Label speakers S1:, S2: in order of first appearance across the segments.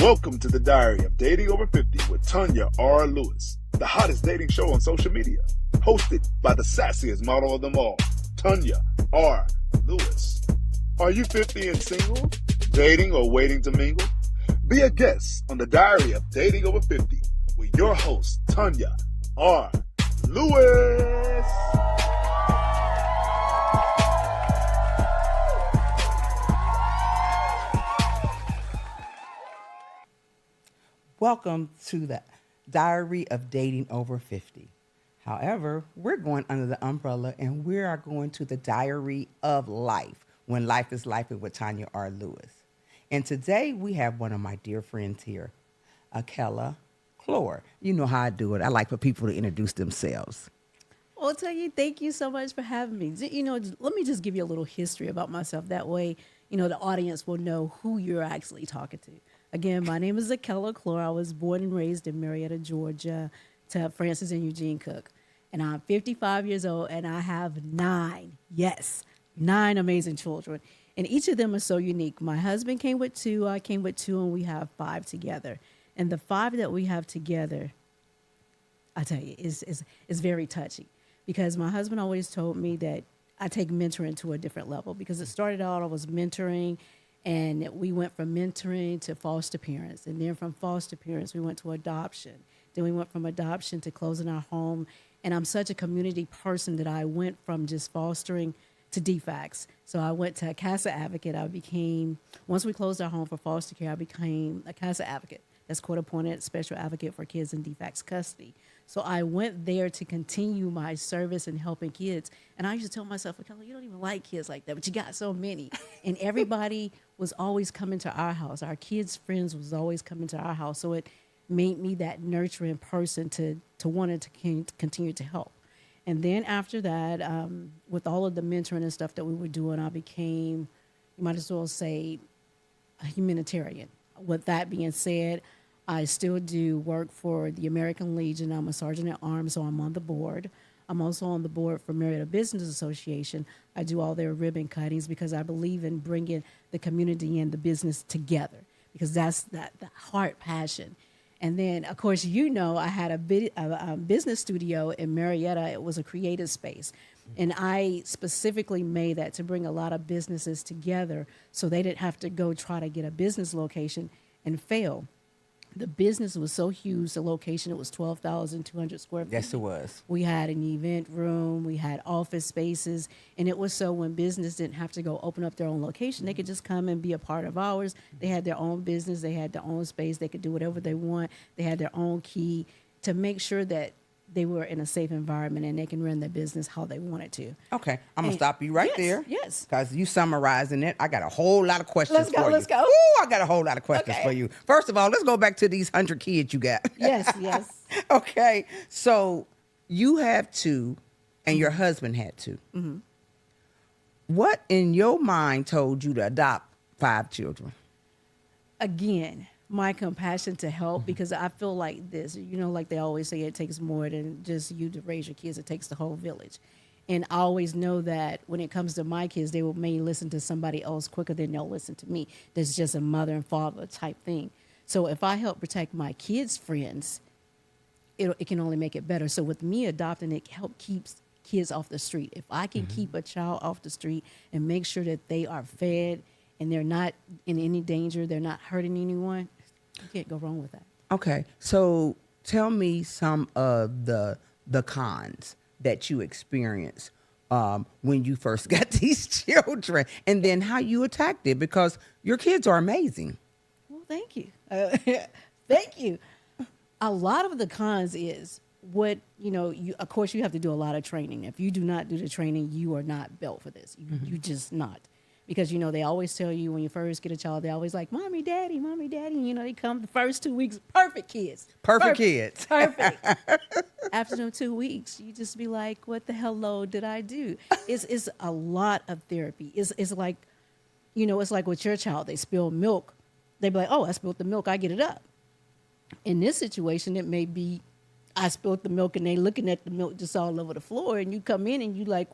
S1: Welcome to the Diary of Dating Over 50 with Tanya R. Lewis, the hottest dating show on social media, hosted by the sassiest model of them all, Tanya R. Lewis. Are you 50 and single, dating or waiting to mingle? Be a guest on the Diary of Dating Over 50 with your host, Tanya R. Lewis.
S2: Welcome to the Diary of Dating Over 50. However, we're going under the umbrella and we are going to the Diary of Life, when life is life with Tanya R. Lewis. And today we have one of my dear friends here, Akella. You know how I do it. I like for people to introduce themselves.
S3: Well, Tanya, thank you so much for having me. Let me just give you a little history about myself. That way, the audience will know who you're actually talking to. Again, my name is Akella. I was born and raised in Marrietta, Georgia, to Francis and Eugene Cook. And I'm 55 years old, and I have 9 amazing children. And each of them are so unique. My husband came with 2, I came with 2, and we have 5 together. And the 5 that we have together, I tell you, is very touchy. Because my husband always told me that I take mentoring to a different level. Because it started out, I was mentoring, and we went from mentoring to foster parents. And then from foster parents, we went to adoption. Then we went from adoption to closing our home. And I'm such a community person that I went from just fostering to DFACS. So I went to a CASA advocate. Once we closed our home for foster care, I became a CASA advocate. That's court-appointed special advocate for kids in DFACS custody. So I went there to continue my service in helping kids. And I used to tell myself, Akella, you don't even like kids like that, but you got so many. And everybody was always coming to our house. Our kids' friends was always coming to our house. So it made me that nurturing person to want to continue to help. And then after that, with all of the mentoring and stuff that we were doing, I became, you might as well say, a humanitarian. With that being said, I still do work for the American Legion. I'm a sergeant at arms, so I'm on the board. I'm also on the board for Marrietta Business Association. I do all their ribbon cuttings because I believe in bringing the community and the business together, because that's the heart passion. And then, of course, I had a business studio in Marrietta. It was a creative space. And I specifically made that to bring a lot of businesses together so they didn't have to go try to get a business location and fail. The business was so huge, the location, it was 12,200 square feet.
S2: Yes, it was.
S3: We had an event room, we had office spaces, and it was so when business didn't have to go open up their own location, they could just come and be a part of ours. They had their own business, they had their own space, they could do whatever they want. They had their own key to make sure that they were in a safe environment and they can run their business how they wanted to.
S2: Okay, I'm going to stop you right there.
S3: Yes.
S2: Because you summarizing it. I got a whole lot of questions for you.
S3: Let's go.
S2: Ooh, I got a whole lot of questions for you. First of all, let's go back to these 100 kids you got.
S3: Yes.
S2: Okay, so you have 2 and your husband had 2. Mm-hmm. What in your mind told you to adopt 5 children?
S3: Again, my compassion to help, because I feel like this, like they always say, it takes more than just you to raise your kids. It takes the whole village. And I always know that when it comes to my kids, they may listen to somebody else quicker than they'll listen to me. That's just a mother and father type thing. So if I help protect my kids' friends, it can only make it better. So with me adopting, it keeps kids off the street. If I can keep a child off the street and make sure that they are fed and they're not in any danger, they're not hurting anyone, you can't go wrong with that.
S2: Okay, so tell me some of the cons that you experienced when you first got these children, and then how you attacked it, because your kids are amazing.
S3: Well, thank you. Thank you. A lot of the cons is of course, you have to do a lot of training. If you do not do the training, you are not built for this. You just not. Because, they always tell you when you first get a child, they always like, mommy, daddy. They come the first 2 weeks, perfect kids.
S2: Perfect kids.
S3: Perfect. After them 2 weeks, you just be like, what the hello did I do? It's a lot of therapy. It's like, it's like with your child, they spill milk. They be like, oh, I spilled the milk, I get it up. In this situation, it may be, I spilled the milk and they looking at the milk just all over the floor, and you come in and you like,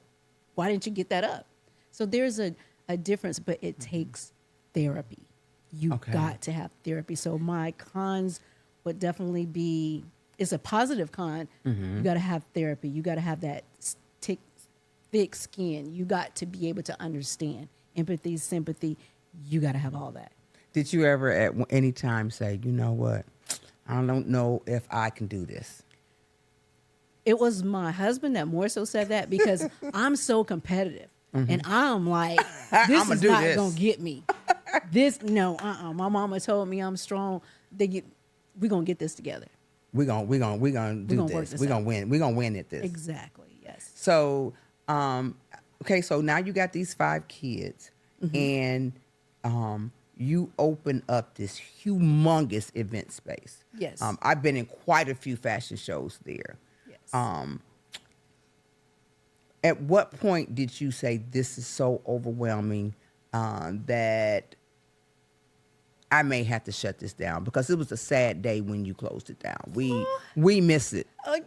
S3: why didn't you get that up? So there's a difference, but it takes therapy. you
S2: Okay.
S3: got to have therapy. So my cons would definitely be, it's a positive con. You got to have therapy. You got to have that thick skin. You got to be able to understand empathy, sympathy. You got to have all that.
S2: Did you ever at any time say, you know what, I don't know if I can do this?
S3: It was my husband that more so said that because I'm so competitive. And I'm like, this
S2: I'ma
S3: is
S2: do
S3: not
S2: this.
S3: going to get me. My mama told me I'm strong. We're going to get this together.
S2: We're gonna do
S3: gonna work
S2: this.
S3: this
S2: We're gonna
S3: out.
S2: win. We're gonna win at this.
S3: Exactly, yes.
S2: So, okay, so now you got these 5 kids, and you open up this humongous event space.
S3: Yes.
S2: I've been in quite a few fashion shows there.
S3: Yes.
S2: At what point did you say this is so overwhelming that I may have to shut this down? Because it was a sad day when you closed it down. We miss it.
S3: Oh, you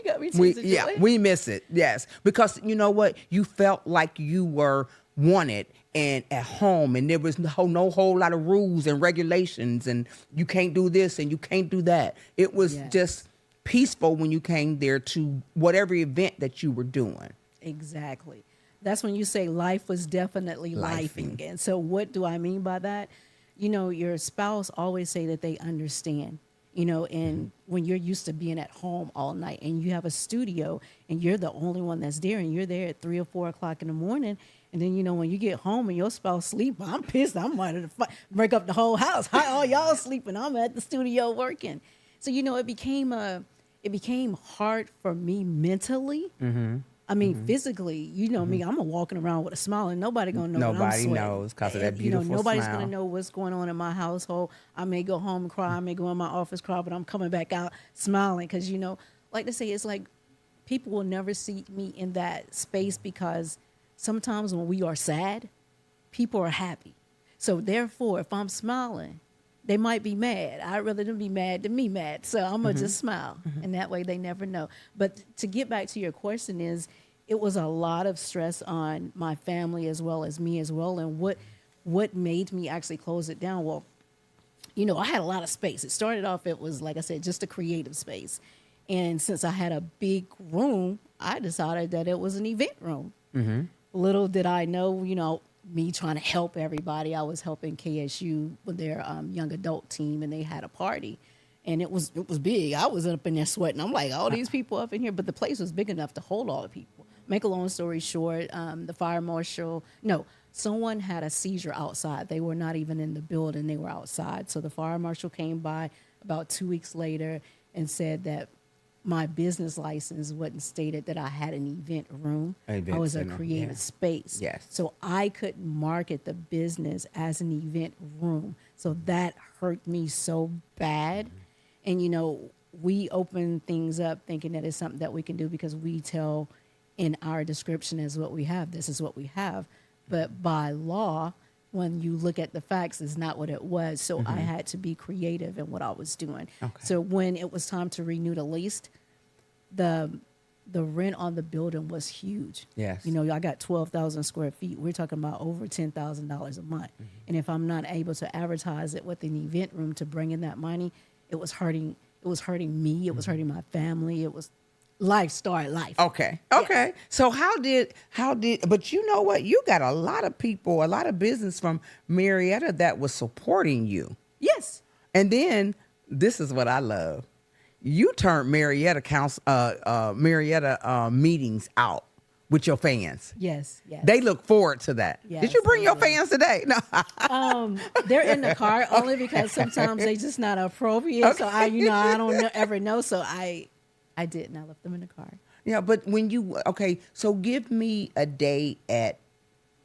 S3: got me teasing.
S2: We miss it. Yes, because you know what, you felt like you were wanted and at home, and there was no whole lot of rules and regulations, and you can't do this and you can't do that. It was just peaceful when you came there to whatever event that you were doing.
S3: Exactly. That's when you say life was definitely lifing. And so what do I mean by that? You know, your spouse always say that they understand, you know, and when you're used to being at home all night and you have a studio and you're the only one that's there and you're there at 3 or 4 o'clock in the morning. And then, you know, when you get home and your spouse sleep, I'm pissed. I'm ready to break up the whole house. How all y'all sleeping? I'm at the studio working. So, you know, it became hard for me mentally. I mean, physically, you know me, I'm walking around with a smile and nobody going to know what I'm sweating.
S2: Nobody knows because of that beautiful smile.
S3: Nobody's going to know what's going on in my household. I may go home and cry. I may go in my office cry, but I'm coming back out smiling because, you know, like to say, it's like people will never see me in that space because sometimes when we are sad, people are happy. So therefore, if I'm smiling, they might be mad. I'd rather them be mad than me mad. So I'm going to just smile. And that way they never know. But to get back to your question is, it was a lot of stress on my family as well as me as well. And what made me actually close it down? Well, you know, I had a lot of space. It started off, it was, like I said, just a creative space. And since I had a big room, I decided that it was an event room. Little did I know, you know, me trying to help everybody. I was helping KSU with their young adult team, and they had a party, and it was big. I was up in there sweating. I'm like, all these people up in here, but the place was big enough to hold all the people. Make a long story short, the fire marshal, someone had a seizure outside. They were not even in the building. They were outside. So the fire marshal came by about 2 weeks later and said that my business license wasn't stated that I had an event room. I was a creative space.
S2: Yes.
S3: So I couldn't market the business as an event room. So that hurt me so bad. And, you know, we open things up thinking that it's something that we can do because we tell in our description as what we have. This is what we have. But by law, when you look at the facts, is not what it was. So I had to be creative in what I was doing.
S2: Okay.
S3: So when it was time to renew the lease, the rent on the building was huge.
S2: Yes.
S3: You know, I got 12,000 square feet. We're talking about over $10,000 a month. And if I'm not able to advertise it with an event room to bring in that money, it was hurting. It was hurting me. It was hurting my family. It was life.
S2: Okay.
S3: Yes.
S2: So how did, but you know what? You got a lot of people, a lot of business from Marrietta that was supporting you.
S3: Yes.
S2: And then this is what I love. You turned Marrietta meetings out with your fans.
S3: Yes.
S2: They look forward to that.
S3: Yes,
S2: Did you bring your
S3: they do.
S2: fans today? No.
S3: They're in the car only because sometimes they just not appropriate. Okay. So I don't ever know. So I didn't. I left them in the car.
S2: Yeah, but so give me a day at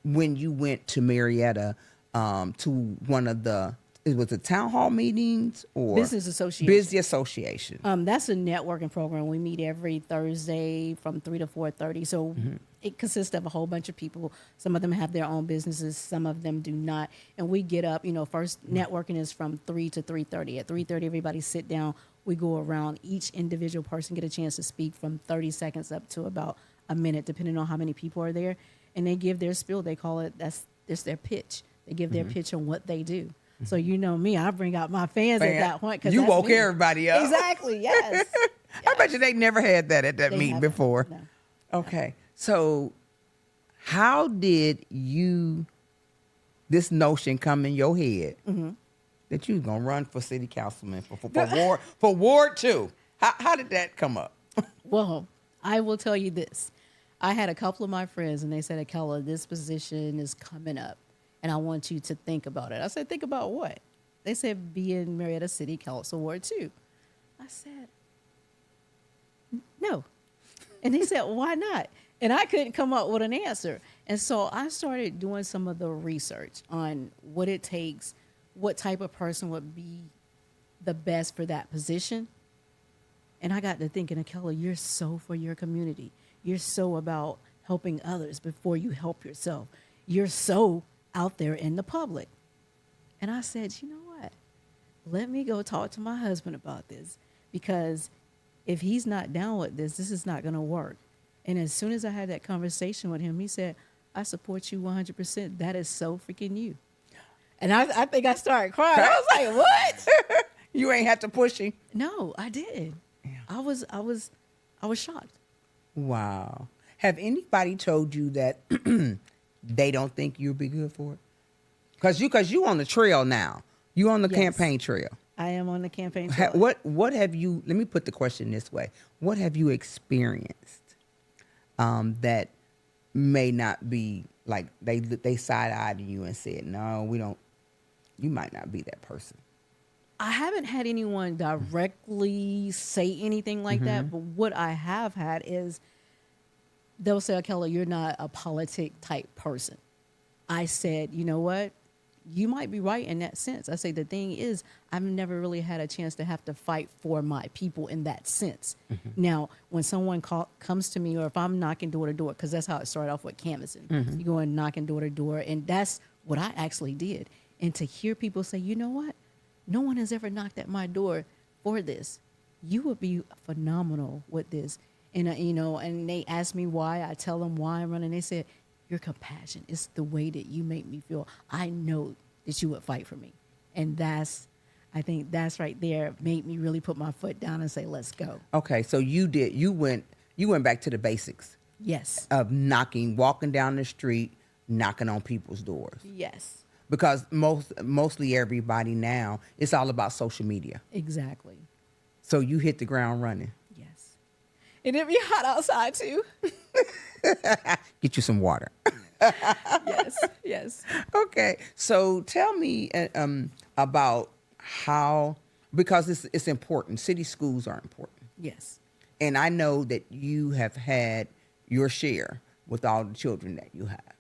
S2: when you went to Marrietta to one of the, it was a town hall meetings or
S3: Business association.
S2: Business association.
S3: That's a networking program. We meet every Thursday from 3 to 4:30. So it consists of a whole bunch of people. Some of them have their own businesses. Some of them do not. And we get up, first networking is from 3 to 3:30. At 3:30, everybody sit down. We go around. Each individual person get a chance to speak from 30 seconds up to about a minute, depending on how many people are there. And they give their spiel. They call it, that's their pitch. They give their pitch on what they do. So you know me, I bring out my fans at that point.
S2: You
S3: that's
S2: woke
S3: me.
S2: everybody up.
S3: Exactly. Yes.
S2: I bet you they never had that at that
S3: They
S2: meeting
S3: haven't.
S2: before.
S3: No.
S2: Okay. So how did this notion come in your head that you was gonna run for city councilman for Ward 2? How did that come up?
S3: Well, I will tell you this. I had a couple of my friends, and they said, Akella, this position is coming up, and I want you to think about it. I said, think about what? They said, be in Marrietta City Council Ward 2. I said, no. And they said, why not? And I couldn't come up with an answer. And so I started doing some of the research on what it takes, what type of person would be the best for that position. And I got to thinking, Akella, you're so for your community. You're so about helping others before you help yourself. You're so out there in the public. And I said, you know what? Let me go talk to my husband about this, because if he's not down with this, this is not going to work. And as soon as I had that conversation with him, he said, I support you 100%. That is so freaking you. And I think I started crying. I was like, what?
S2: You ain't had to push him.
S3: No, I did. Yeah. I was shocked.
S2: Wow. Have anybody told you that they don't think you'll be good for it? Because you on the trail now. You on the campaign trail.
S3: I am on the campaign trail.
S2: What have you? Let me put the question this way: what have you experienced that may not be like they side-eyed you and said, no, we don't. You might not be that person.
S3: I haven't had anyone directly say anything like that, but what I have had is they'll say, Akella, you're not a politic type person. I said, you know what? You might be right in that sense. I say the thing is, I've never really had a chance to have to fight for my people in that sense. Now, when someone comes to me, or if I'm knocking door to door, because that's how it started off with canvassing. You go and knocking door to door, and that's what I actually did. And to hear people say, you know what? No one has ever knocked at my door for this. You would be phenomenal with this. And, and they ask me why. I tell them why I'm running. They said, your compassion. It's the way that you make me feel. I know that you would fight for me. And I think that's right there made me really put my foot down and say, let's go.
S2: Okay, so you went back to the basics.
S3: Yes.
S2: Of walking down the street, knocking on people's doors.
S3: Yes.
S2: Because mostly everybody now, it's all about social media.
S3: Exactly.
S2: So you hit the ground running.
S3: Yes. And it be hot outside too.
S2: Get you some water.
S3: Yes.
S2: Okay. So tell me about how, because it's important. City schools are important.
S3: Yes.
S2: And I know that you have had your share with all the children that you have.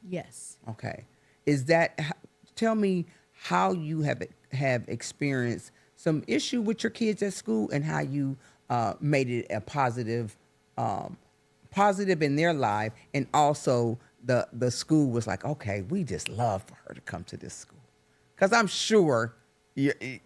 S3: Yes.
S2: Okay. Tell me how you have experienced some issue with your kids at school and how you made it a positive in their life, and also the school was like, okay, we just love for her to come to this school, because I'm sure a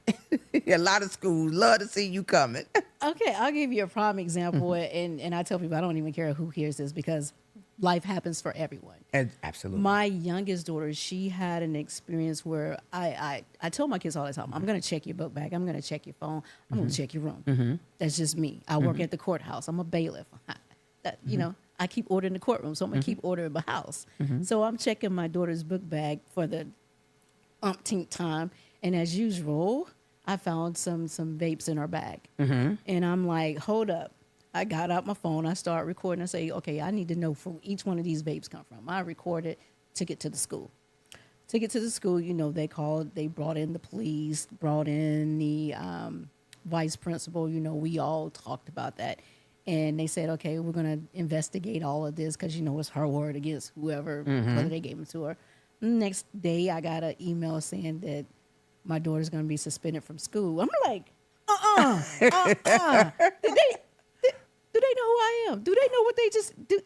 S2: lot of schools love to see you coming.
S3: Okay, I'll give you a prime example, and I tell people I don't even care who hears this, because life happens for everyone.
S2: And absolutely.
S3: My youngest daughter, she had an experience where I tell my kids all the time, I'm going to check your book bag. I'm going to check your phone. I'm going to check your room. That's just me. I work at the courthouse. I'm a bailiff. I keep ordering the courtroom, so I'm going to keep ordering the house. So I'm checking my daughter's book bag for the umpteenth time. And as usual, I found some vapes in her bag. And I'm like, hold up. I got out my phone. I started recording. I say, okay, I need to know where each one of these vapes come from. I recorded, took it to the school. Took it to the school. They brought in the police, brought in the vice principal. We all talked about that. And they said, okay, we're going to investigate all of this, because, it's her word against whoever, whether they gave them to her. Next day, I got an email saying that my daughter's going to be suspended from school. I'm like, Do they know who I am? Do they know what they just do?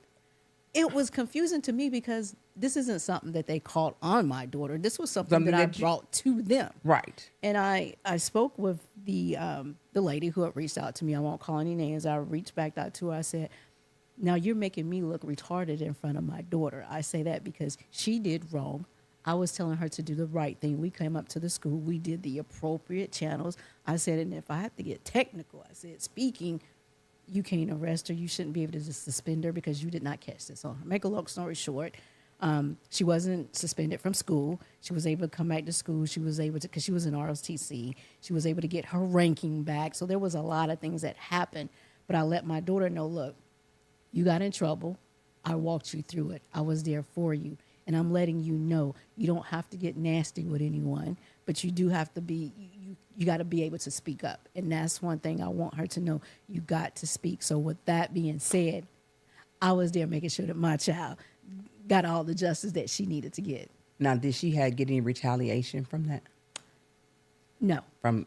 S3: It was confusing to me, because this isn't something that they caught on my daughter. This was something that I brought to them.
S2: Right.
S3: And I spoke with the lady who had reached out to me. I won't call any names. I reached back out to her. I said, now you're making me look retarded in front of my daughter. I say that because she did wrong. I was telling her to do the right thing. We came up to the school. We did the appropriate channels. I said, and if I have to get technical, I said, speaking, you can't arrest her. You shouldn't be able to just suspend her because you did not catch this on her. Make a long story short, she wasn't suspended from school. She was able to come back to school. She was able to, because she was in ROTC, she was able to get her ranking back. So there was a lot of things that happened. But I let my daughter know, look, you got in trouble. I walked you through it. I was there for you. And I'm letting you know you don't have to get nasty with anyone, but you do have to be, you got to be able to speak up. And that's one thing I want her to know. You got to speak. So with that being said, I was there making sure that my child got all the justice that she needed to get.
S2: Now, did she get any retaliation from that?
S3: No.
S2: From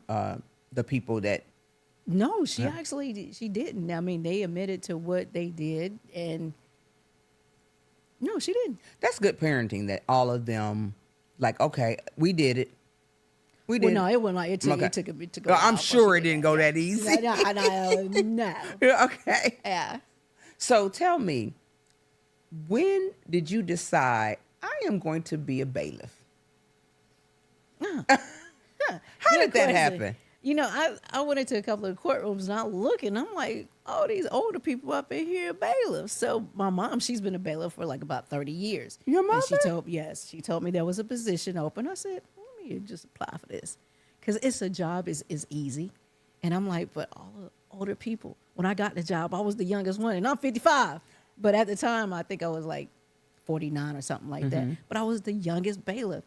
S2: the people that?
S3: No, she didn't. I mean, they admitted to what they did, and no, she didn't.
S2: That's good parenting that all of them, like, okay, we did it. We did.
S3: Well, no, it wasn't like it took.
S2: Okay.
S3: It took a bit to go.
S2: Well, I'm sure it didn't go that easy.
S3: No.
S2: Okay.
S3: Yeah.
S2: So tell me, when did you decide I am going to be a bailiff? How did that happen?
S3: You know, I went into a couple of courtrooms and I look and I'm like, oh, these older people up in here are bailiffs. So my mom, she's been a bailiff for like about 30 years.
S2: Your mother?
S3: And she told me there was a position open. I said, let me just apply for this. Because it's a job, is easy. And I'm like, but all the older people, when I got the job, I was the youngest one and I'm 55. But at the time, I think I was like 49 or something like that. But I was the youngest bailiff.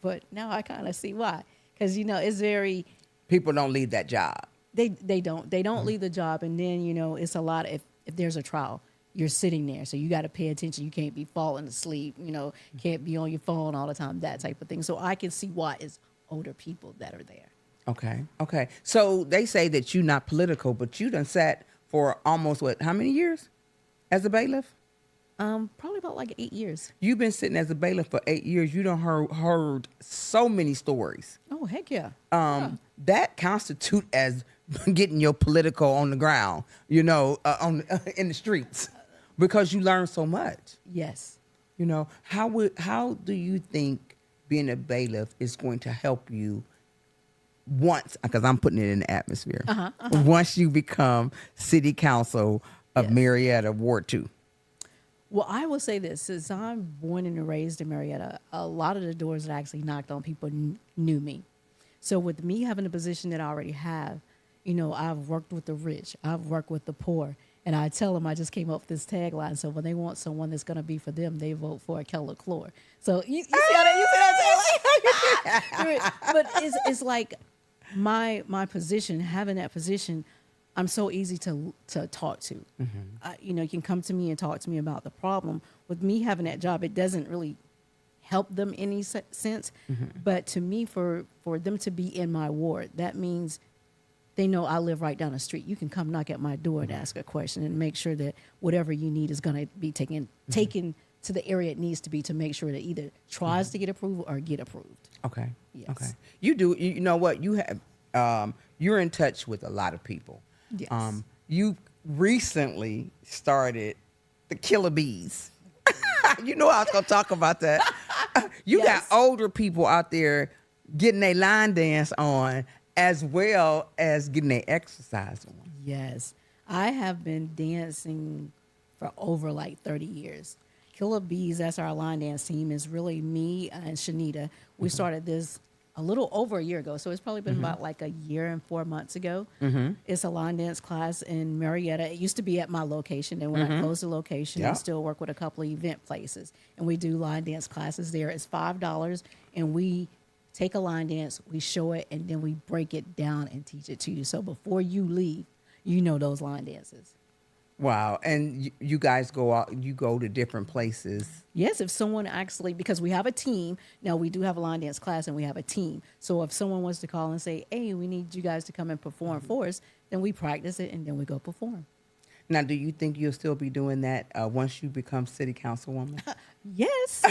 S3: But now I kind of see why. Because, you know, it's very...
S2: People don't leave that job.
S3: They don't leave the job. And then, you know, it's a lot if there's a trial, you're sitting there. So you got to pay attention. You can't be falling asleep, you know, can't be on your phone all the time, that type of thing. So I can see why it's older people that are there.
S2: Okay. So they say that you're not political, but you done sat for almost, how many years as a bailiff?
S3: Probably about like 8 years.
S2: You've been sitting as a bailiff for 8 years. You done heard so many stories.
S3: Oh, heck yeah.
S2: That constitute as getting your political on the ground, you know, in the streets, because you learn so much.
S3: Yes.
S2: You know, how do you think being a bailiff is going to help you once, because I'm putting it in the atmosphere, once you become city council of Marrietta Ward 2?
S3: Well, I will say this. Since I'm born and raised in Marrietta, a lot of the doors that I actually knocked on, people knew me. So with me having a position that I already have, you know, I've worked with the rich. I've worked with the poor. And I tell them I just came up with this tagline. So when they want someone that's going to be for them, they vote for Akella Clore. So you see how that? You see that? But it's like my position, having that position, I'm so easy to talk to. You know, you can come to me and talk to me about the problem. With me having that job, it doesn't really help them any sense. But to me, for them to be in my ward, that means they know I live right down the street. You can come knock at my door and ask a question and make sure that whatever you need is going to be taken to the area it needs to be, to make sure that either tries to get approval or get approved.
S2: Okay.
S3: Yes.
S2: Okay. You do. You know what? You have. You're in touch with a lot of people.
S3: Yes.
S2: You recently started the Killer Bees. You know I was going to talk about that. You got older people out there getting their line dance on as well as getting their exercise on.
S3: Yes. I have been dancing for over like 30 years. Killer Bees, that's our line dance team, is really me and Shanita. We started this a little over a year ago. So it's probably been about like a year and 4 months ago. It's a line dance class in Marrietta. It used to be at my location. And when I closed the location, I still work with a couple of event places. And we do line dance classes there. It's $5. And we take a line dance, we show it, and then we break it down and teach it to you. So before you leave, you know those line dances.
S2: Wow. And you guys go out, you go to different places.
S3: Yes, if someone actually, because we have a team. Now, we do have a line dance class and we have a team. So if someone wants to call and say, hey, we need you guys to come and perform for us, then we practice it and then we go perform.
S2: Now, do you think you'll still be doing that once you become city councilwoman?
S3: Yes.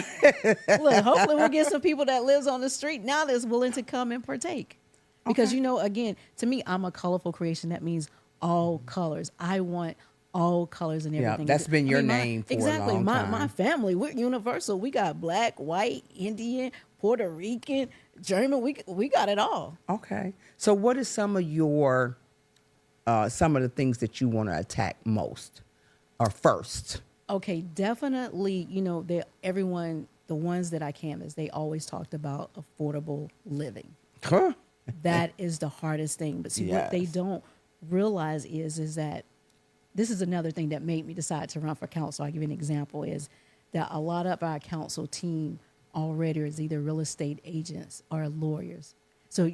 S3: Look, hopefully we'll get some people that lives on the street now that's willing to come and partake. Because, you know, again, to me, I'm a colorful creation. That means all colors. I want all colors and
S2: Yeah,
S3: everything.
S2: that's been your name for a
S3: exactly.
S2: long
S3: My
S2: time.
S3: family, we're universal. We got black, white, Indian, Puerto Rican, German. We got it all.
S2: Okay. So what is some of your some of the things that you want to attack most or first?
S3: Okay, definitely. Everyone, the ones that I canvassed, they always talked about affordable living.
S2: Huh?
S3: That is the hardest thing. But see, what they
S2: Yes.
S3: don't realize is that this is another thing that made me decide to run for council. I'll give you an example is that a lot of our council team already is either real estate agents or lawyers. So,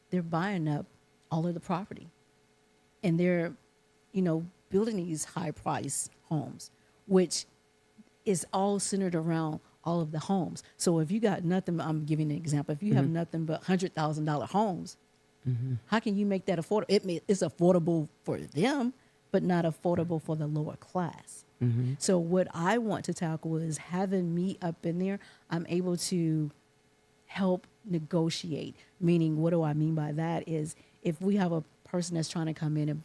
S3: they're buying up all of the property and they're, building these high price homes, which is all centered around all of the homes. So if you got nothing, I'm giving an example. If you have nothing but $100,000 homes, how can you make that affordable? It's affordable for them, but not affordable for the lower class. So what I want to tackle is having me up in there. I'm able to help negotiate. Meaning, what do I mean by that is if we have a person that's trying to come in and,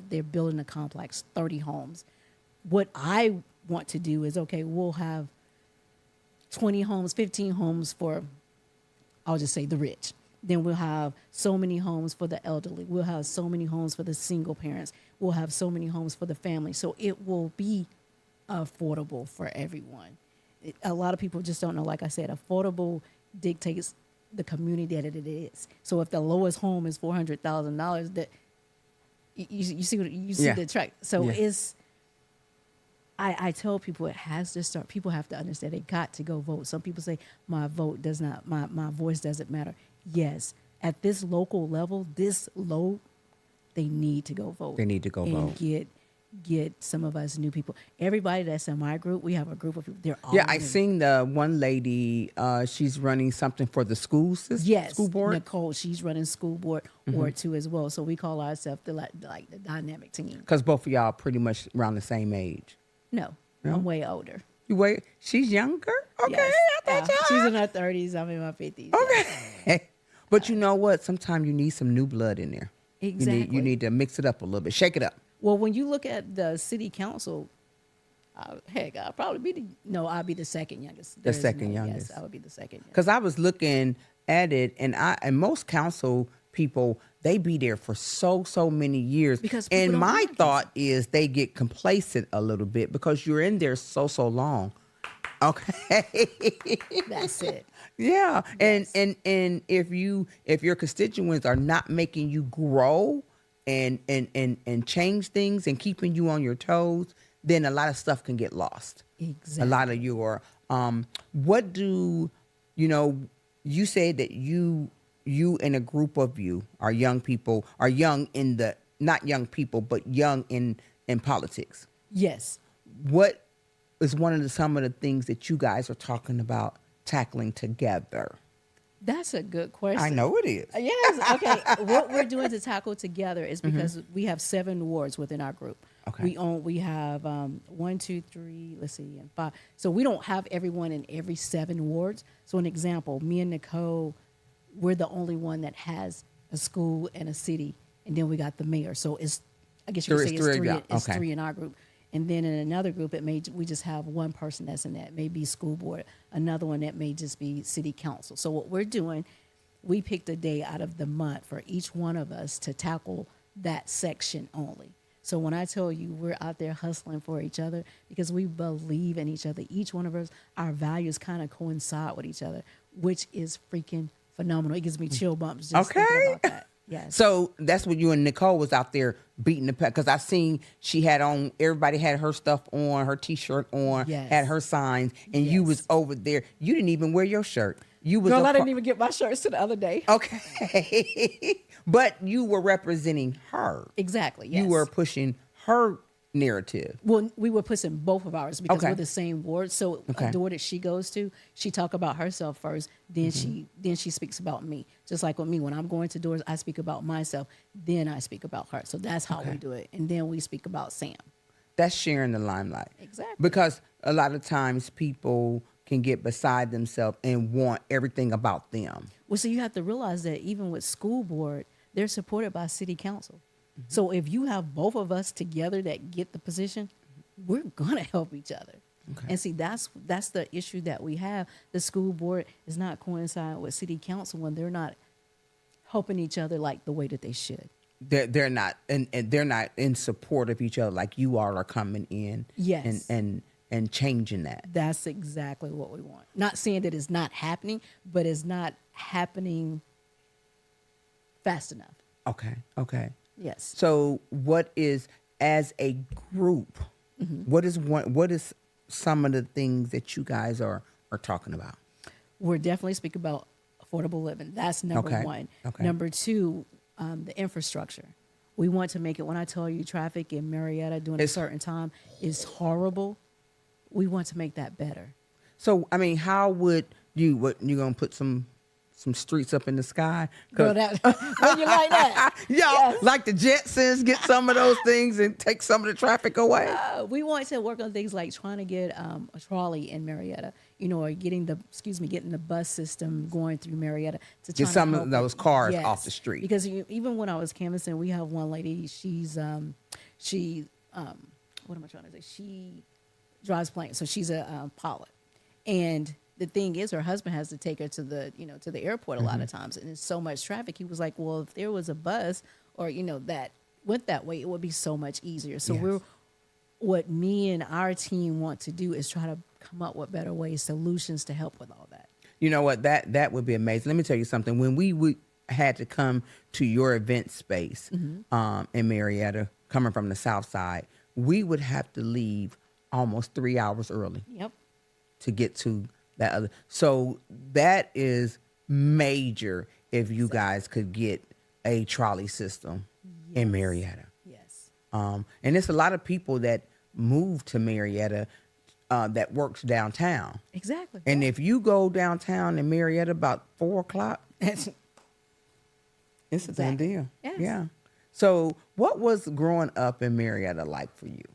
S3: they're building a complex, 30 homes. What I want to do is, okay, we'll have 20 homes, 15 homes for, I'll just say the rich. Then we'll have so many homes for the elderly. We'll have so many homes for the single parents. We'll have so many homes for the family. So it will be affordable for everyone. A lot of people just don't know, like I said, affordable dictates the community that it is. So if the lowest home is $400,000, that you see what you see
S2: Yeah.
S3: the track. So
S2: Yeah.
S3: it's I tell people it has to start. People have to understand they got to go vote. Some people say my vote does not, my voice doesn't matter. Yes, at this local level, this low, they need to go vote.
S2: They need to go
S3: and
S2: vote.
S3: Get some of us new people. Everybody that's in my group, we have a group of people. They're all
S2: Yeah, I
S3: new.
S2: seen the one lady. She's running something for the school system.
S3: Yes,
S2: School board.
S3: Nicole, she's running school board or two as well. So we call ourselves the the dynamic team.
S2: Because both of y'all are pretty much around the same age.
S3: No, I'm way older.
S2: You wait. She's younger. Okay,
S3: Yes.
S2: I thought y'all.
S3: She's in her 30s. I'm in my 50s.
S2: Okay. But you know what? Sometimes you need some new blood in there.
S3: Exactly.
S2: You need to mix it up a little bit. Shake it up.
S3: Well, when you look at the city council, heck, I'll be the second youngest. There is
S2: second
S3: no-
S2: youngest.
S3: Yes, I would be the second youngest.
S2: Because I was looking at it, and most council people, they be there for so many years.
S3: Because people
S2: and
S3: don't
S2: my
S3: like
S2: thought is they get complacent a little bit because you're in there so long. Okay.
S3: That's it.
S2: Yeah.
S3: Yes.
S2: And if your constituents are not making you grow and change things and keeping you on your toes, then a lot of stuff can get lost.
S3: Exactly.
S2: A lot of your what do you say that you and a group of you are young people, are young in the, not young people, but young in politics.
S3: Yes.
S2: What is one of some of the things that you guys are talking about tackling together?
S3: That's a good question.
S2: I know it is.
S3: Yes. Okay. What we're doing to tackle together is because we have 7 wards within our group.
S2: Okay.
S3: We have 1, 2, 3, let's see, and 5. So we don't have everyone in every 7 wards. So an example, me and Nicole, we're the only one that has a school and a city, and then we got the mayor. So I guess you could say it's three. It's
S2: Okay.
S3: 3 in our group. And then in another group, we just have one person that's in that. Maybe school board. Another one that may just be city council. So what we're doing, we picked a day out of the month for each one of us to tackle that section only. So when I tell you we're out there hustling for each other because we believe in each other, each one of us, our values kind of coincide with each other, which is freaking phenomenal. It gives me chill bumps just thinking about that. Yes.
S2: So that's what you and Nicole was out there beating the pack, because I seen she had on, everybody had her stuff on, her T-shirt on,
S3: Yes.
S2: had her signs, and you
S3: Yes.
S2: was over there. You didn't even wear your shirt. You was
S3: Girl,
S2: a
S3: I didn't even get my shirts to the other day.
S2: Okay. But you were representing her.
S3: Exactly. Yes.
S2: You were pushing her narrative.
S3: Well, we were pushing both of ours because
S2: Okay.
S3: we're the same ward. So
S2: Okay.
S3: a door that she goes to, she talk about herself first, then she speaks about me. Just like with me, when I'm going to doors, I speak about myself, then I speak about her. So that's how
S2: Okay.
S3: we do it, and then we speak about Sam.
S2: That's sharing the limelight.
S3: Exactly.
S2: Because a lot of times people can get beside themselves and want everything about them.
S3: Well, so you have to realize that even with school board, they're supported by city council. So if you have both of us together that get the position, we're gonna help each other.
S2: Okay.
S3: And see, that's the issue that we have. The school board is not coinciding with city council when they're not helping each other like the way that they should.
S2: They're not and they're not in support of each other like you all are coming in.
S3: Yes.
S2: And changing that.
S3: That's exactly what we want. Not saying that it's not happening, but it's not happening fast enough.
S2: Okay.
S3: Yes.
S2: So what is, as a group, what is some of the things that you guys are talking about?
S3: We're definitely speaking about affordable living. That's number one.
S2: Okay.
S3: Number two, the infrastructure. We want to make it, when I tell you traffic in Marrietta during a certain time is horrible, we want to make that better.
S2: So, I mean, how would you going to put some streets up in the sky?
S3: Girl, would you like that?
S2: Yes. Like the Jetsons, get some of those things and take some of the traffic away?
S3: We want to work on things like trying to get a trolley in Marrietta, or getting the bus system going through Marietta to
S2: get some of those cars off the street.
S3: Because even when I was canvassing, we have one lady. She's what am I trying to say? She drives planes, so she's a pilot. And the thing is, her husband has to take her to the to the airport a lot of times, and there's so much traffic. He was like, well, if there was a bus or that went that way, it would be so much easier. So what me and our team want to do is try to come up with better ways, solutions to help with all that.
S2: You know what? That would be amazing. Let me tell you something. When we had to come to your event space in Marrietta, coming from the South Side, we would have to leave almost 3 hours early.
S3: Yep.
S2: To get to that other. So that is major if you guys could get a trolley system in Marietta.
S3: Yes.
S2: And there's a lot of people that move to Marietta that works downtown.
S3: Exactly.
S2: And if you go downtown in Marietta about 4:00, it's a done deal.
S3: Yes.
S2: Yeah. So what was growing up in Marietta like for you?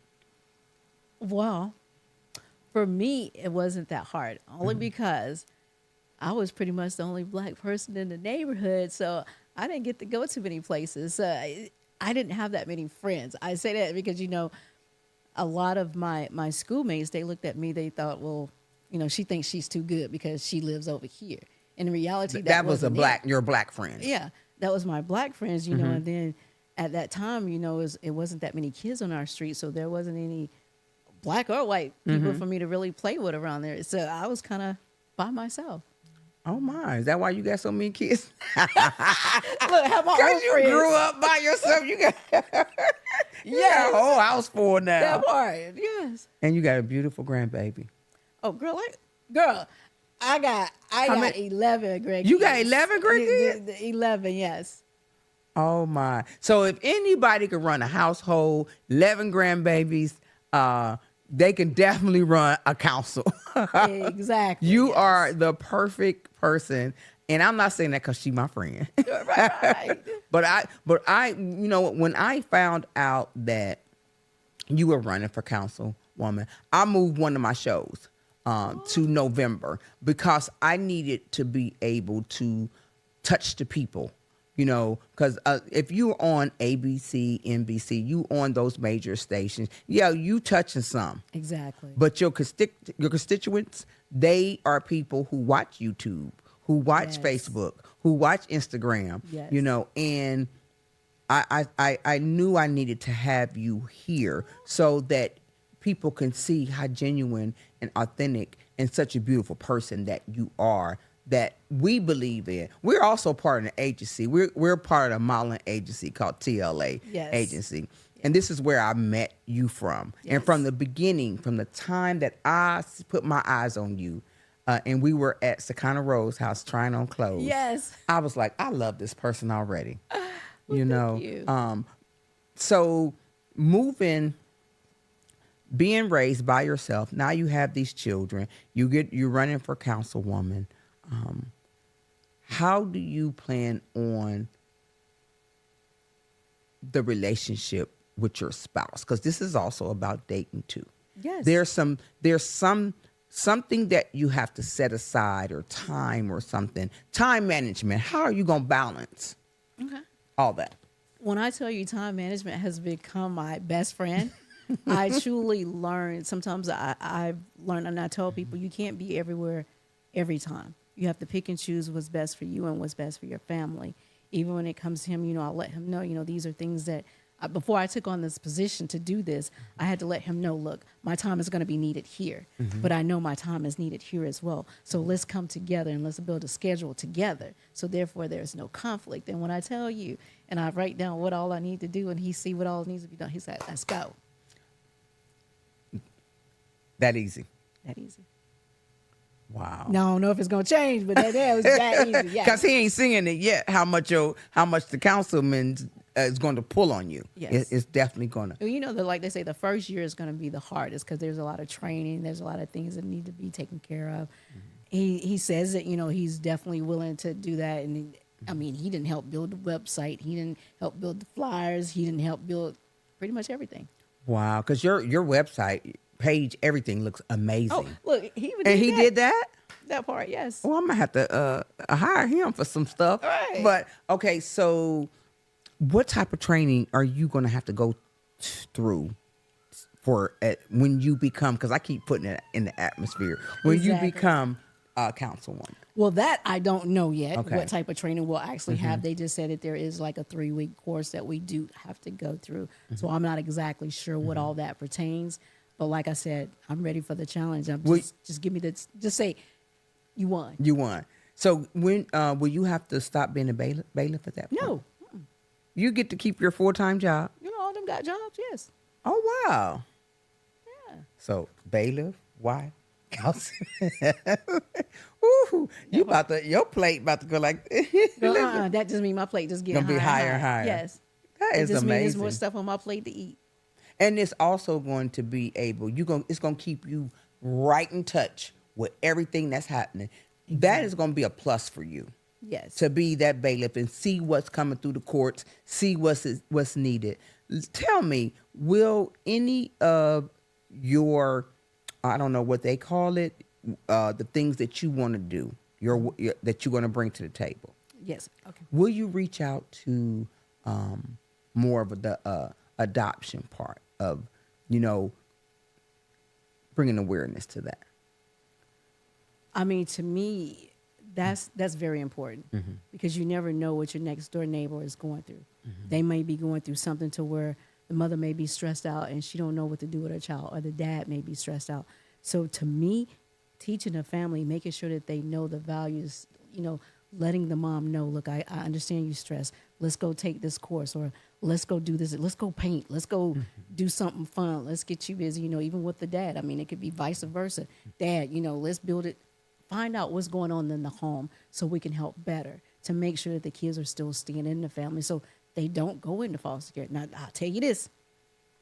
S3: Well, for me, it wasn't that hard, only because I was pretty much the only black person in the neighborhood, so I didn't get to go to many places. I didn't have that many friends. I say that because, a lot of my schoolmates, they looked at me, they thought, well, she thinks she's too good because she lives over here. And in reality, that was
S2: your black friend.
S3: Yeah, that was my black friends, and then at that time, it wasn't that many kids on our street, so there wasn't any black or white people for me to really play with around there. So I was kind of by myself.
S2: Oh my! Is that why you got so many kids?
S3: Look, have my
S2: Because
S3: own
S2: you
S3: friends.
S2: grew up by yourself. You got a whole house full now.
S3: That part, yes.
S2: And you got a beautiful grandbaby.
S3: Oh, girl, I got 11 grandkids.
S2: You got 11 grandkids?
S3: 11, yes.
S2: Oh my! So if anybody could run a household, 11 grandbabies, they can definitely run a council.
S3: Exactly.
S2: You
S3: yes.
S2: are the perfect person. And I'm not saying that because she's my friend.
S3: Right.
S2: But I, when I found out that you were running for councilwoman, I moved one of my shows to November because I needed to be able to touch the people. Because if you're on ABC, NBC, you on those major stations, you touching some.
S3: Exactly.
S2: But your constituents, they are people who watch YouTube, who watch Facebook, who watch Instagram, and I knew I needed to have you here so that people can see how genuine and authentic and such a beautiful person that you are, that we believe in. We're also part of an agency. We're part of a modeling agency called TLA Agency. And this is where I met you from.
S3: Yes.
S2: And from the beginning, from the time that I put my eyes on you, and we were at Sakana Rose's house trying on clothes.
S3: Yes.
S2: I was like, I love this person already.
S3: Well, thank you.
S2: So being raised by yourself, now you have these children, you're running for councilwoman. How do you plan on the relationship with your spouse? Because this is also about dating too.
S3: Yes.
S2: There's something that you have to set aside, or time management. How are you going to balance all that?
S3: When I tell you time management has become my best friend, I truly learned. Sometimes I've learned, and I tell people, you can't be everywhere every time. You have to pick and choose what's best for you and what's best for your family. Even when it comes to him, I'll let him know, these are things that before I took on this position to do this, I had to let him know, look, my time is going to be needed here, but I know my time is needed here as well. So let's come together and let's build a schedule together. So therefore, there's no conflict. And when I tell you, and I write down what all I need to do, and he see what all needs to be done, he said, let's go.
S2: That easy.
S3: That easy.
S2: Wow.
S3: Now, I don't know if it's going to change, but that was that easy. Yeah.
S2: Because he ain't seeing it yet, how much the councilman is going to pull on you.
S3: Yes.
S2: It's definitely going to.
S3: Well, like they say, the first year is going to be the hardest because there's a lot of training. There's a lot of things that need to be taken care of. He says that, he's definitely willing to do that. And he didn't help build the website. He didn't help build the flyers. He didn't help build pretty much everything.
S2: Wow. Because your website page, everything looks amazing.
S3: Oh, look, he
S2: did that?
S3: That part, yes.
S2: Well, I'm going to have to hire him for some stuff.
S3: Right.
S2: But, okay, so what type of training are you going to have to go through when you become, because I keep putting it in the atmosphere, when
S3: Exactly.
S2: you become a councilwoman?
S3: Well, that I don't know yet,
S2: Okay.
S3: what type of training we'll actually have. They just said that there is like a 3-week course that we do have to go through. So I'm not exactly sure what all that pertains. But like I said, I'm ready for the challenge. Just give me just say, you won.
S2: You won. So when will you have to stop being a bailiff at that point?
S3: No.
S2: You get to keep your full-time job.
S3: All them got jobs, yes.
S2: Oh, wow.
S3: Yeah.
S2: So bailiff, why? Council. Ooh, your plate about to go like
S3: That just means my plate just getting
S2: Gonna be higher and higher.
S3: Yes.
S2: That is
S3: it just means there's
S2: amazing.
S3: more stuff on my plate to eat.
S2: And it's also going to be it's going to keep you right in touch with everything that's happening. That is going to be a plus for you.
S3: Yes.
S2: To be that bailiff and see what's coming through the courts, see what's needed. Tell me, will any of your, I don't know what they call it, the things that you want to do, that you're going to bring to the table,
S3: Yes. Okay.
S2: will you reach out to more of the adoption part of, bringing awareness to that?
S3: To me, that's very important because you never know what your next door neighbor is going through. They may be going through something to where the mother may be stressed out and she don't know what to do with her child, or the dad may be stressed out. So to me, teaching a family, making sure that they know the values, letting the mom know, look, I understand you stressed. Let's go take this course, or let's go do this. Let's go paint. Let's go do something fun. Let's get you busy, even with the dad. It could be vice versa. Dad, let's build it. Find out what's going on in the home so we can help better to make sure that the kids are still staying in the family so they don't go into foster care. Now, I'll tell you this.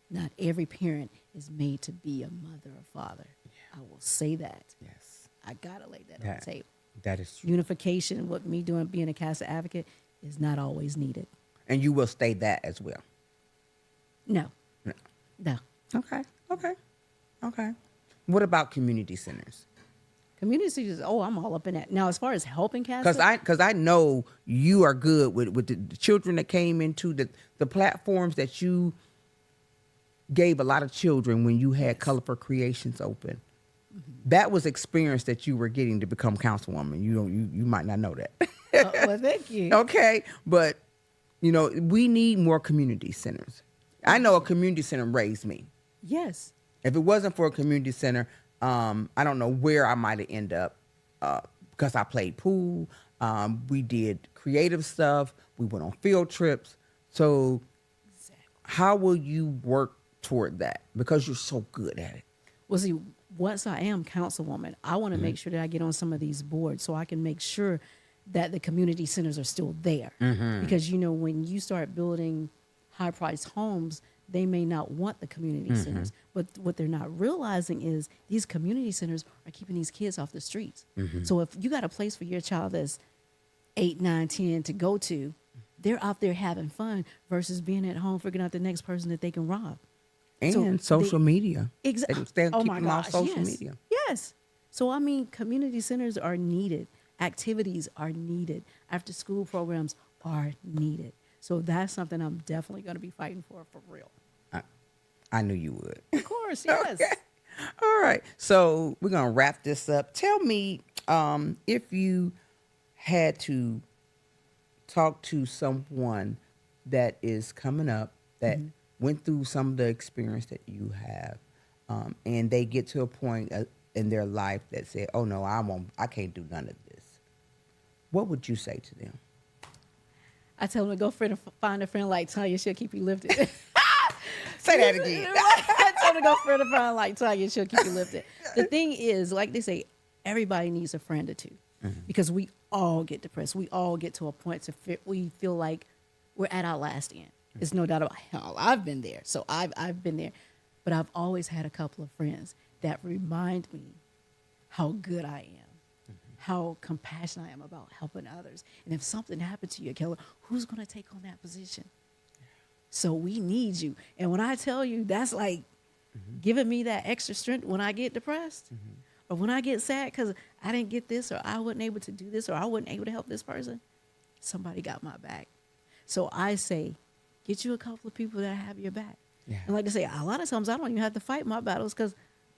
S3: Not every parent is made to be a mother or father. Yeah. I will say that.
S2: Yes.
S3: I got to lay that on the table.
S2: That is true.
S3: Unification, what me doing, being a CASA advocate, is not always needed.
S2: And you will stay that as well?
S3: No.
S2: No. Okay. What about community centers?
S3: Community centers, I'm all up in that. Now, as far as helping CASA.
S2: Because I know you are good with the children that came into the platforms that you gave a lot of children when you had Colorful Creations open. That was experience that you were getting to become councilwoman. You might not know that.
S3: Well, thank you.
S2: Okay, but we need more community centers. I know a community center raised me.
S3: Yes.
S2: If it wasn't for a community center, I don't know where I might have ended up, because I played pool. We did creative stuff. We went on field trips. So how will you work toward that? Because you're so good at it.
S3: Well, see, once I am councilwoman, I want to make sure that I get on some of these boards so I can make sure that the community centers are still there. Because, when you start building high-priced homes, they may not want the community centers. But what they're not realizing is these community centers are keeping these kids off the streets. So if you got a place for your child that's 8, 9, 10 to go to, they're out there having fun versus being at home figuring out the next person that they can rob.
S2: And social media.
S3: Exactly.
S2: They'll keep them off social media.
S3: Yes. So, community centers are needed. Activities are needed. After school programs are needed. So that's something I'm definitely going to be fighting for real.
S2: I knew you would.
S3: Of course, yes.
S2: Okay. All right. So we're going to wrap this up. Tell me if you had to talk to someone that is coming up that went through some of the experience that you have, and they get to a point in their life that say, "Oh no, I can't do none of this." What would you say to them?
S3: I tell them to go find a friend like Tanya. She'll keep you lifted.
S2: Say that again.
S3: I tell them to go find a friend like Tanya. She'll keep you lifted. The thing is, like they say, everybody needs a friend or two because we all get depressed. We all get to a point we feel like we're at our last end. There's no doubt about it. Hell, I've been there. So I've been there. But I've always had a couple of friends that remind me how good I am, how compassionate I am about helping others. And if something happened to you, Akella, who's going to take on that position? So we need you. And when I tell you, that's like giving me that extra strength when I get depressed or when I get sad because I didn't get this or I wasn't able to do this or I wasn't able to help this person. Somebody got my back. So I say, get you a couple of people that have your back. Yeah. And like I say, a lot of times I don't even have to fight my battles because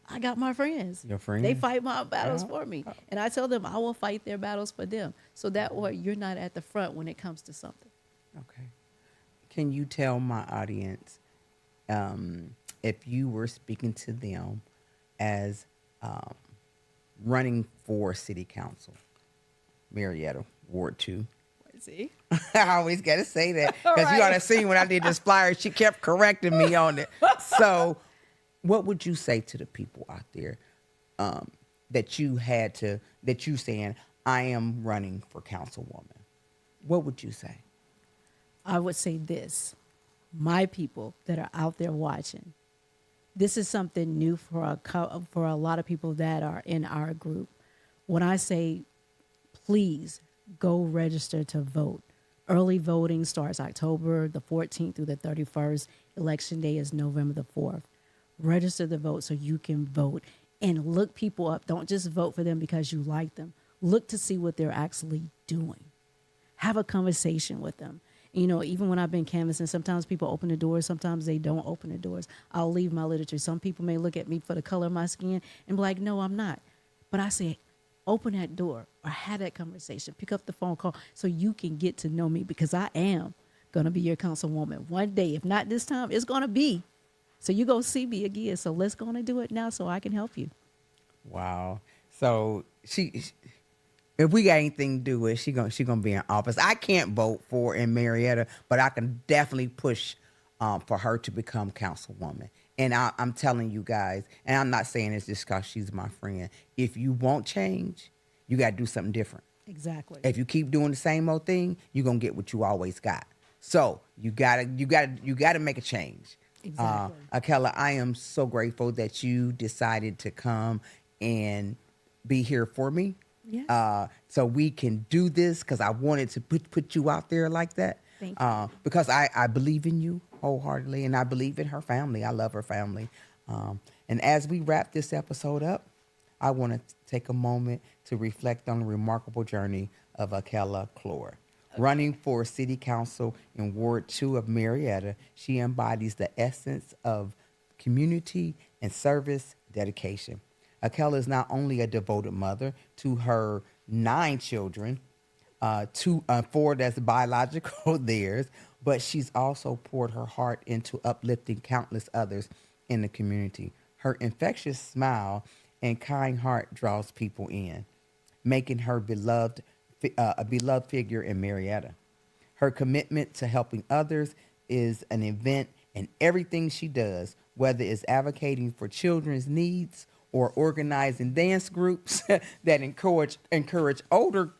S3: I got my friends.
S2: Your friends?
S3: They fight my battles for me. And I tell them I will fight their battles for them. So that way you're not at the front when it comes to something.
S2: Okay. Can you tell my audience if you were speaking to them as running for city council, Marrietta, Ward 2?
S3: See?
S2: I always got to say that because you ought to see when I did this flyer, she kept correcting me on it. So what would you say to the people out there that you saying, I am running for councilwoman? What would you say?
S3: I would say this, my people that are out there watching, this is something new for a lot of people that are in our group. When I say, please go register to vote. Early voting starts October the 14th through the 31st. Election day is November the 4th. Register to vote so you can vote and look people up. Don't just vote for them because you like them. Look to see what they're actually doing. Have a conversation with them. You know, even when I've been canvassing, sometimes people open the doors, sometimes they don't open the doors. I'll leave my literature. Some people may look at me for the color of my skin and be like, no, I'm not. But I say, open that door or have that conversation. Pick up the phone call so you can get to know me because I am going to be your councilwoman one day. If not this time, it's going to be. So you go see me again. So let's go and do it now so I can help you.
S2: Wow. So if we got anything to do with, she gonna be in office. I can't vote for in Marrietta, but I can definitely push for her to become councilwoman. And I'm telling you guys, and I'm not saying it's just because she's my friend. If you want change, you got to do something different.
S3: Exactly.
S2: If you keep doing the same old thing, you're gonna get what you always got. So you gotta make a change.
S3: Exactly.
S2: Akella, I am so grateful that you decided to come and be here for me.
S3: Yes.
S2: So we can do this because I wanted to put you out there like that.
S3: Thank you.
S2: Because I believe in you wholeheartedly, and I believe in her family. I love her family. And as we wrap this episode up, I want to take a moment to reflect on the remarkable journey of Akella Clore. Running for city council in Ward 2 of Marrietta, she embodies the essence of community and service dedication. Akella is not only a devoted mother to her 9 children, 4 that's biological theirs, but she's also poured her heart into uplifting countless others in the community. Her infectious smile and kind heart draws people in, making her a beloved figure in Marrietta. Her commitment to helping others is an event in everything she does, whether it's advocating for children's needs or organizing dance groups that encourage older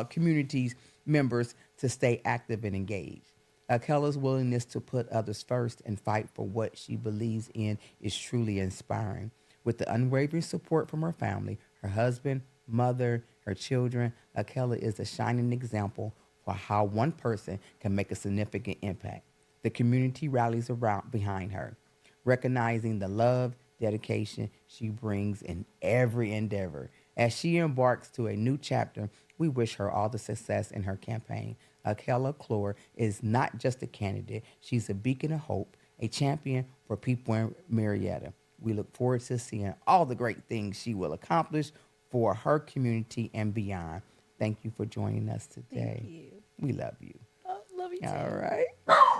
S2: communities members to stay active and engaged. Akella's willingness to put others first and fight for what she believes in is truly inspiring. With the unwavering support from her family, her husband, mother, her children, Akella is a shining example for how one person can make a significant impact. The community rallies behind her, recognizing the love, dedication she brings in every endeavor. As she embarks to a new chapter, we wish her all the success in her campaign. Akella Clore is not just a candidate, she's a beacon of hope, a champion for people in Marietta. We look forward to seeing all the great things she will accomplish for her community and beyond. Thank you for joining us today.
S3: Thank you.
S2: We love you.
S3: Oh, love you too.
S2: All right.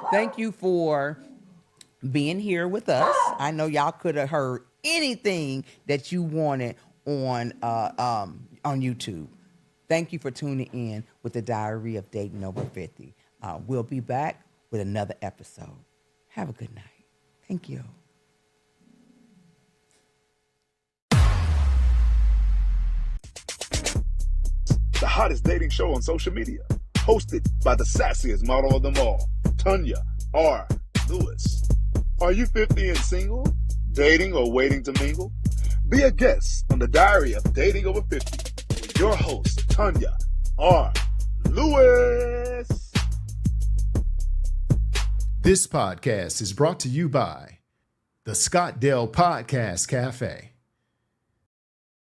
S2: Thank you for being here with us. I know y'all could have heard anything that you wanted on YouTube. Thank you for tuning in with the Diary of Dating Over 50. We'll be back with another episode. Have a good night. Thank you.
S1: The hottest dating show on social media, hosted by the sassiest model of them all, Tanya R. Lewis. Are you 50 and single, dating or waiting to mingle? Be a guest on the Diary of Dating Over 50 with your host, Tanya R. Lewis.
S4: This podcast is brought to you by the Scottdale Podcast Cafe.